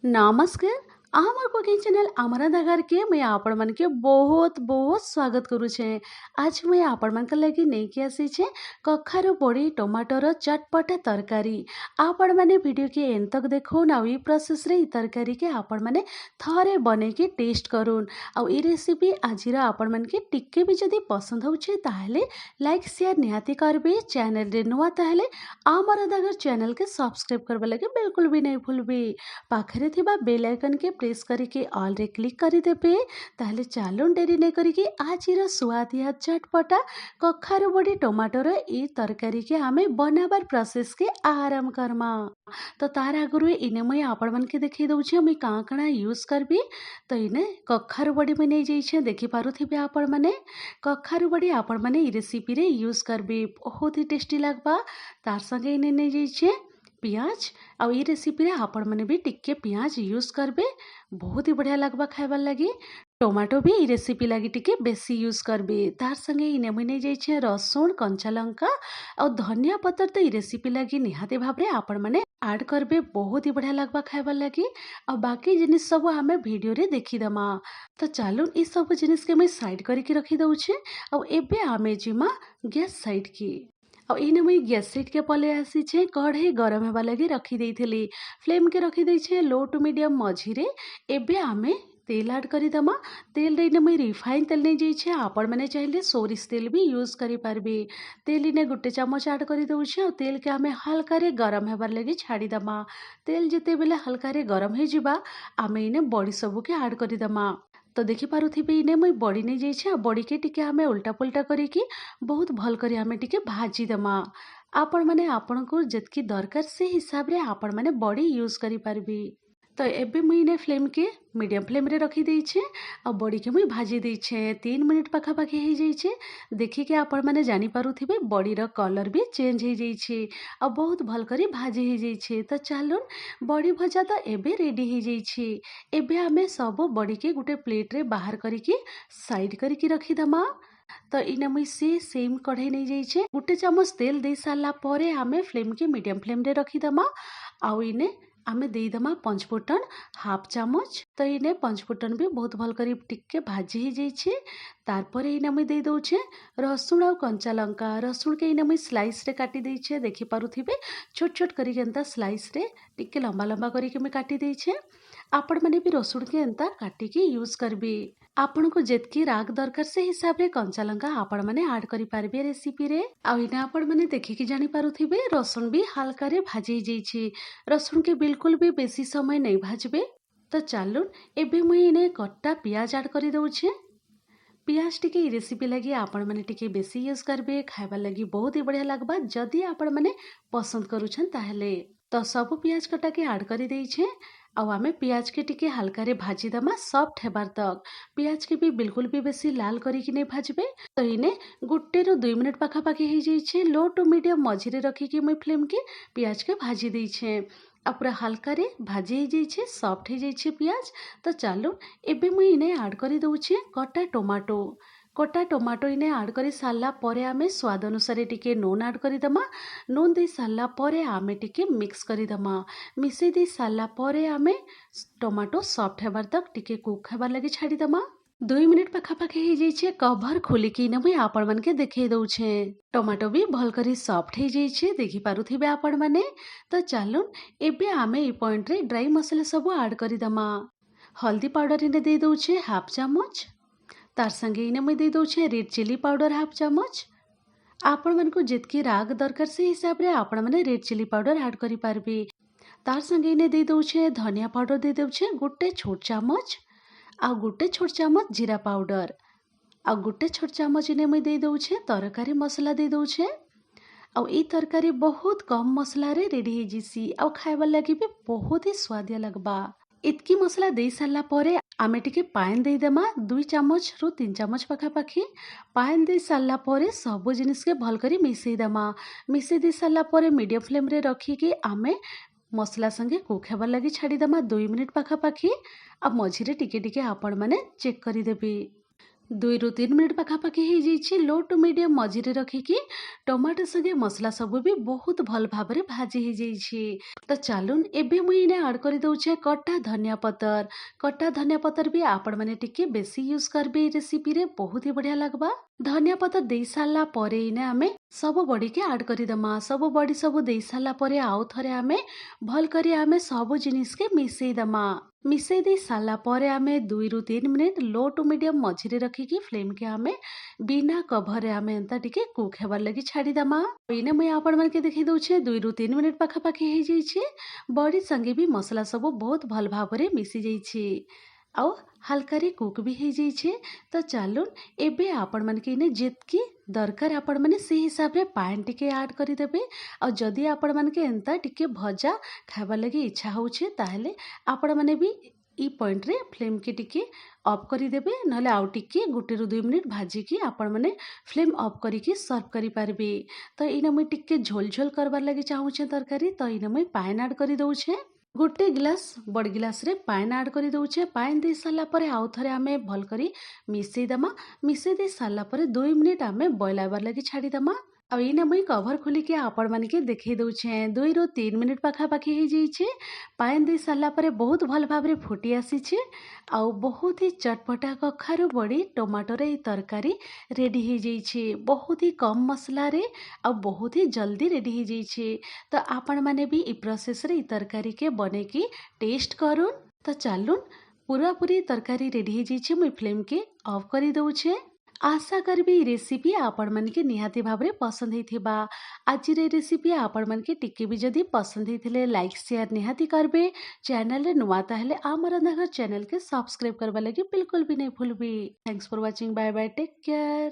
नमस्कार। आमर cooking channel आमरा दगार के मैं आपण मन के बहुत बहुत स्वागत करू छे। आज मैं आपण मन के लगी नहीं के आसी छे कखारू बड़ी टमाटर चटपटा तरकारी। आपण माने वीडियो के एंड तक देखून आ ई प्रोसेस रे ई तरकारी के आपण माने थरे बने के टेस्ट करून। आ ई रेसिपी आजिर आपण मन के टिके भी जदी पसंद होछे ताहले लाइक शेयर निहाती करबे। चैनल रे नुआ ताहले आमरा दगार चैनल के सब्सक्राइब करबा लगे बिल्कुल भी नहीं भूलबे। पाखरे थिबा बेल आइकन के प्रेस करके ऑल रे क्लिक करिदेबे। ताहले चालुन डेरी नहीं करिके आजिर सुआदिया चटपटा कखारू बड़ी टमाटर ई तरकारी के आमे बनाबार प्रोसेस के आराम करमा। तो तार आगुरु इने मुई आपण मन के देखै दउछि मुई कां काଣା यूज करबी। तो इने कखारू बड़ी में नहीं जाइछे देखि पारुथिबे आपण माने। कखारू बड़ी आपण माने ई रेसिपी रे यूज करबे बहुत ही टेस्टी लागबा। तार संगे इने नहीं जाइछे पियाज आउ ई रेसिपी रे आपण माने भी टिके पियाज यूज करबे बहुत ही बढ़िया लगबा खाइबार लगी। टोमाटो भी ई रेसिपी लगी टिके बेसी यूज करबे। तार संगे इने मुई नहीं जाइछे रसुण कंचा लंका और धनिया पत्तर तो ई रेसिपी लगी निहाती भाबरे आपण माने ऐड करबे बहुत ही बढ़िया लगबा खाइबार लगी। और बाकी जिनिस सब हमें वीडियो रे देखी दमा। तो चालू ई सब जिनिस के मैं साइड करके रखी दउछे। और एबे आमे जिमा गैस साइड की और इने मुई गैस सीट के पले आसी छे कढ़ई गरम हेबा लगी रखी देइथिली। फ्लेम के रखी देइ छे लो टू मीडियम मझिरे। एबे आमे तेल ऐड करी दमा। तेल रे इने मुई रिफाइन तेल नहीं जाई छे आपण माने चाहिले सोरिष तेल भी यूज करि पारबे। तेल इने गुटे चम्मच ऐड करी दउछे और तेल के आमे हल्का रे गरम हेबार लगी छाड़ी दमा। तेल जेते बेले हल्का रे गरम हे जिबा आमे इने बड़ी सबु के ऐड करी दमा। तो देखि पारुथिबे इने मुई बड़ी नहीं जाइछे बड़ी के टिके आमे उल्टा पुल्टा करिकी बहुत भल करी आमे टिके भाजी दमा। आपण माने आपण को जेतकी दरकार से हिसाब रे आपण माने बड़ी यूज करि पारबी। तो एबे मुई ने फ्लेम के मीडियम फ्लेम रे रखी देइछे और बड़ी के मुई भाजी देइछे 3 मिनिट पाखा पाखी हे जाइछे। देखि के आपण माने जानि पारुथिबे बड़ी रो कलर भी चेंज हे जाइछे और बहुत भल करी भाजी हे जाइछे। तो चालुन बड़ी भजा तो एबे रेडी हे जाइछे। एबे आमे सब बड़ी के गुटे प्लेट रे बाहर करिकी साइड करिकी रखी दमा। तो इने मुई से सेम कढ़ई नहीं जाइछे गुटे चामच तेल दे सारला परे आमे फ्लेम के मीडियम फ्लेम रे रखी दमा। आउ इने आमे देदमा पंचफुटन हाफ चामच। तो इने पंचफुटन भी बहुत भल करी टिके भाजी ही जाइछे। तारपरे इने मुई दे दउछे रसुण और कंचा लंका। रसुण के इने मुई स्लाइस रे काटी देइछे देखि पारुथिबे छोट छोट करी एंता स्लाइस रे टिके लंबा लंबा करी के मुई काटी देइछे। आपण माने भी रसुण के एंता काटिकी यूज करबी। आपण को जेतकी राग दरकार से हिसाब रे कंचा लंका आपण माने ऐड करि पारबे रेसिपी रे। आ इने आपण माने देखिकी जानि पारुथिबे रसुण भी हल्का रे भाजी जाइछे। रसुण के बिल्कुल भी बेसी समय नहीं भाजबे। तो चालुन एबे मुई इने कट्टा पियाज ऐड करि दउछे। पियाज टिके रेसिपी लगी आपण माने टिके बेसी यूज करबे खाइबा लगी बहुत ही बढ़िया लगबा जदि आपण माने पसंद करूछन ताहले। तो सब पियाज कटा के ऐड करि देइछे। आउ आमे पियाज के टिके हल्का रे भाजी दमा सॉफ्ट हेबार तक। पियाज के भी बिल्कुल भी बेसी लाल करी कि नहीं भाजबे। तो इने गुटे रो 2 मिनिट पाखा पाखी हे जाइछे लो टू मीडियम मझिरे रखी के मुई फ्लेम के पियाज के भाजी देइछे। आ पूरा हल्का रे भाजी हे जाइछे सॉफ्ट हे जाइछे पियाज। तो चालू एबे मुई इने ऐड करि दउछे कटा टोमाटो। कटा टोमाटो इने ऐड करी सारला परे आमे स्वाद अनुसार टिके नून ऐड करी दमा। नून दे सारला परे आमे टिके मिक्स करी दमा। मिसई दे सारला परे आमे टोमाटो सॉफ्ट हेबार तक टिके कुक हेबार लगी छाड़ी दमा। 2 मिनिट पाखापाखि हे जाइछे कभर खोलिकी इने मुई आपण मन के देखै दउछे। टोमाटो भी भल करी सॉफ्ट हे जाइछे देखि पारुथिबे आपण माने। तो चालुन एबे आमे ई पॉइंट रे ड्राई मसाला सब ऐड करी दमा। हल्दी पाउडर इने दे दउछे हाफ चामच। तार संगे इने मुई दे दउछे रेड चिली पाउडर हाफ चामच। आपण मन को जेतकी राग दरकार से हिसाब रे आपण माने रेड चिली पाउडर ऐड करि पारबे। तार संगे इने दे दउछे धनिया पाउडर दे दउछे गुटे छोट चामच। आ गुटे छोट चामच जीरा पाउडर। आ गुटे छोट चामच इने मुई दे दउछे तरकारी मसला दे दउछे। आ ई तरकारी बहुत कम मसला रे रेडी हे जिसी आ खाइबा लगी भी बहुत ही स्वादिया लगबा। इतकी मसला दे सारला परे आमे टिके पानी दे देमा 2 चामच रु 3 चामच पाखापाखि। पानी दे सारला परे सब जिनिस के भल करी मिसई देमा। मिसई दे सारला परे मीडियम फ्लेम रे रखी के आमे मसला संगे कुक हेबार लगी छाड़ी देमा 2 मिनिट पाखापाखि। आ मझिरे टिके टिके आपण माने चेक करी देबे। 2 ରୁ 3 ମିନିଟ୍ ପାଖାପାଖି ହେଇଯାଇଛି। ଲୋ ଟୁ ମିଡ଼ିୟମ୍ ମଝିରେ ରଖିକି ଟମାଟୋ ସାଙ୍ଗେ ମସଲା ସବୁ ବି ବହୁତ ଭଲ ଭାବରେ ଭାଜି ହେଇଯାଇଛି। ତ ଚାଲୁନ୍ ଏବେ ମୁଇଁ ଇନେ ଆଡ଼୍ କରିଦଉଛେ କଟା ଧନିଆ ପତର। କଟା ଧନିଆ ପତର ବି ଆପଣମାନେ ଟିକେ ବେଶୀ ୟୁଜ୍ କରିବେ ଏଇ ରେସିପିରେ, ବହୁତ ହି ବଢ଼ିଆ ଲାଗ୍ବା। ଧନିଆ ପତର ଦେଇ ସାରିଲା ପରେ ଇନେ ଆମେ ସବୁ ବଡ଼ିକେ ଆଡ଼୍ କରିଦେମା। ସବୁ ବଡ଼ି ସବୁ ଦେଇ ସାରିଲା ପରେ ଆଉ ଥରେ ଆମେ ଭଲ କରି ଆମେ ସବୁ ଜିନିଷକେ ମିଶେଇ ଦେମା। ମିଶେଇ ଦେଇ ସାରିଲା ପରେ ଆମେ 2 ରୁ 3 ମିନିଟ୍ ଲୋ ଟୁ ମିଡ଼ିୟମ୍ ମଝିରେ ରଖିକି ଫ୍ଲେମ୍‌କେ ଆମେ ବିନା କଭର୍‌ରେ ଆମେ ଏନ୍ତା ଟିକେ କୁକ୍ ହେବାର୍ ଲାଗି ଛାଡ଼ିଦେମା। ଇନେ ମୁଇଁ ଆପଣମାନକେ ଦେଖେଇ ଦଉଛେ 2 ରୁ 3 ମିନିଟ୍ ପାଖାପାଖି ହେଇଯାଇଛି। ବଡ଼ି ସାଙ୍ଗେ ବି ମସଲା ସବୁ ବହୁତ ଭଲ ଭାବରେ ମିଶି ଯାଇଛି ଆଉ ହାଲକାରେ କୁକ୍ ବି ହେଇଯାଇଛି। ତ ଚାଲୁନ୍ ଏବେ ଆପଣମାନକେ ଇନେ ଯେତ୍କି ଦରକାର ଆପଣମାନେ ସେଇ ହିସାବରେ ପାଏନ୍ ଟିକେ ଆଡ଼୍ କରିଦେବେ। ଆଉ ଯଦି ଆପଣମାନକେ ଏନ୍ତା ଟିକେ ଭଜା ଖାଇବାର୍ ଲାଗି ଇଚ୍ଛା ହଉଛେ ତାହେଲେ ଆପଣମାନେ ବି ଇ ପଏଣ୍ଟରେ ଫ୍ଲେମ୍‌କେ ଟିକେ ଅଫ୍ କରିଦେବେ। ନହେଲେ ଆଉ ଟିକେ 1 ରୁ 2 ମିନିଟ୍ ଭାଜିକି ଆପଣମାନେ ଫ୍ଲେମ୍ ଅଫ୍ କରିକି ସର୍ଭ କରିପାରିବେ। ତ ଇନେ ମୁଇଁ ଟିକେ ଝୋଲ୍ ଝୋଲ୍ କରବାର୍ ଲାଗି ଚାହୁଁଛେ ତରକାରୀ। ତ ଇନେ ମୁଇଁ ପାଏନ୍ ଆଡ଼୍ କରିଦଉଛେ। ଗୋଟେ ଗ୍ଲାସ୍ ବଡ଼ ଗ୍ଲାସ୍‌ରେ ପାଏନ୍ ଆଡ଼୍ କରିଦଉଛେ। ପାଏନ୍ ଦେଇ ସାରିଲା ପରେ ଆଉ ଥରେ ଆମେ ଭଲ କରି ମିଶେଇ ଦେମା। ମିଶେଇ ଦେଇ ସାରିଲା ପରେ 2 ମିନିଟ୍ ଆମେ ବଏଲ୍ ହେବାର୍ ଲାଗି ଛାଡ଼ିଦେମା। ଆଉ ଇନେ ମୁଇଁ କଭର୍ ଖୋଲିକି ଆପଣମାନକେ ଦେଖେଇ ଦଉଛେଁ। 2 ରୁ 3 ମିନିଟ୍ ପାଖାପାଖି ହେଇଯାଇଛେ। ପାଏନ୍ ଦେଇ ସାରିଲା ପରେ ବହୁତ ଭଲ ଭାବରେ ଫୁଟି ଆସିଛେ। ଆଉ ବହୁତ ହି ଚଟପଟା କଖାରୁ ବଡ଼ି ଟମାଟୋର ଏଇ ତରକାରୀ ରେଡ଼ି ହେଇଯାଇଛି। ବହୁତ ହି କମ୍ ମସଲାରେ ଆଉ ବହୁତ ହି ଜଲ୍ଦି ରେଡ଼ି ହେଇଯାଇଛି। ତ ଆପଣମାନେ ବି ଇ ପ୍ରୋସେସ୍‌ରେ ଇ ତରକାରୀକେ ବନେଇକି ଟେଷ୍ଟ କରୁନ୍। ତ ଚାଲୁନ୍ ପୁରାପୁରି ତରକାରୀ ରେଡ଼ି ହେଇଯାଇଛି। ମୁଇଁ ଫ୍ଲେମ୍‌କେ ଅଫ୍ କରିଦଉଛେ। ଆଶା କରିବି ଇ ରେସିପି ଆପଣମାନକେ ନିହାତି ଭାବରେ ପସନ୍ଦ ହେଇଥିବା। ଆଜିର ଏ ରେସିପି ଆପଣମାନକେ ଟିକେ ବି ଯଦି ପସନ୍ଦ ହେଇଥିଲେ ଲାଇକ୍ ସେୟାର ନିହାତି କରିବେ। ଚ୍ୟାନେଲ୍‌ରେ ନୂଆ ତାହେଲେ ଆମ ରନ୍ଧାଘର ଚ୍ୟାନେଲ୍‌କେ ସବସ୍କ୍ରାଇବ୍ କରବାର୍ ଲାଗି ବିଲକୁଲ ବି ନାଇଁ ଭୁଲବେ। Thanks for watching. Bye bye, take care.